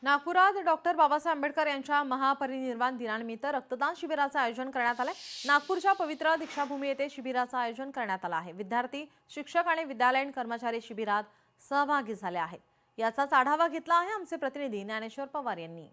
नागपुरात डॉक्टर बाबासाहेब आंबेडकर यांच्या महापरिनिर्वाण दिनानिमित्त रक्तदान शिबिराचं आयोजन करण्यात आलंय। नागपूरच्या पवित्र दीक्षाभूमी येथे शिबिराचं आयोजन करण्यात आलं आहे। विद्यार्थी, शिक्षक आणि विद्यालयीन कर्मचारी शिबिरात सहभागी झाले आहेत। याचाच आढावा घेतला आहे आमचे प्रतिनिधी ज्ञानेश्वर पवार यांनी।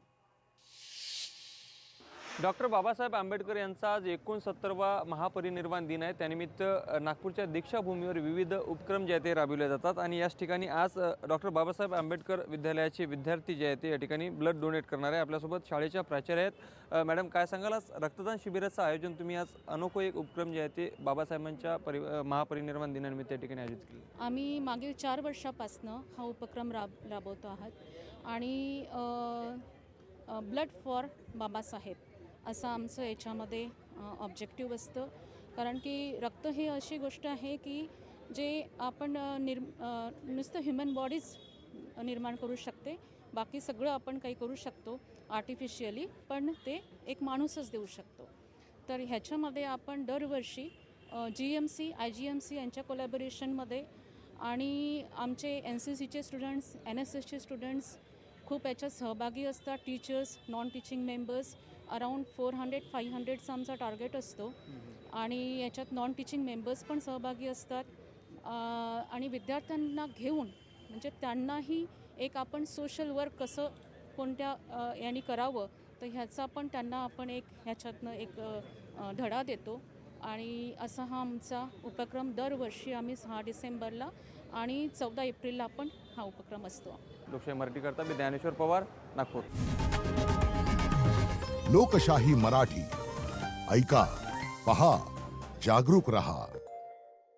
डॉक्टर बाबासाहेब आंबेडकर यांचा आज 69वा महापरिनिर्वाण दिन आहे। त्यानिमित्त नागपूरच्या दीक्षाभूमीवर विविध उपक्रम जे आहेत ते राबवले जातात आणि याच ठिकाणी आज डॉक्टर बाबासाहेब आंबेडकर विद्यालयाचे विद्यार्थी जे आहेत ते या ठिकाणी ब्लड डोनेट करणार आहे। आपल्यासोबत शाळेच्या प्राचार्य आहेत। मॅडम, काय सांगाल, आज रक्तदान शिबिराचं आयोजन तुम्ही आज अनोखो एक उपक्रम जे आहे ते बाबासाहेबांच्या महापरिनिर्वाण दिनानिमित्त या ठिकाणी आयोजित केलं? आम्ही मागील 4 वर्षापासून हा उपक्रम राबवतो आहोत आणि ब्लड फॉर बाबासाहेब असं आमचं याच्यामध्ये ऑब्जेक्टिव्ह असतं। कारण की रक्त हे अशी गोष्ट आहे की जे आपण नुसतं ह्युमन बॉडीज निर्माण करू शकते, बाकी सगळं आपण काही करू शकतो आर्टिफिशियली, पण ते एक माणूसच देऊ शकतो। तर ह्याच्यामध्ये आपण दरवर्षी GMC IGMC यांच्या कोलॅबोरेशनमध्ये आणि आमचे NCCचे स्टुडंट्स, NSSचे स्टुडंट्स खूप याच्यात सहभागी असतात। Teachers, non teaching members around 400-500चा आमचा टार्गेट असतो आणि याच्यात नॉन टीचिंग मेंबर्स पण सहभागी असतात आणि विद्यार्थ्यांना घेऊन म्हणजे त्यांनाही एक आपण सोशल वर्क कसं कोणत्या यांनी करावं तर ह्याचा पण त्यांना आपण एक ह्याच्यातनं एक धडा देतो आणि असा हा आमचा उपक्रम दरवर्षी आम्ही 6 डिसेंबरला आणि 14 एप्रिलला पण हा उपक्रम असतो। लोकशाही मराठीकरता मी ज्ञानेश्वर पवार, नागपूर। लोकशाही मराठी ऐका, पहा, जागरूक रहा।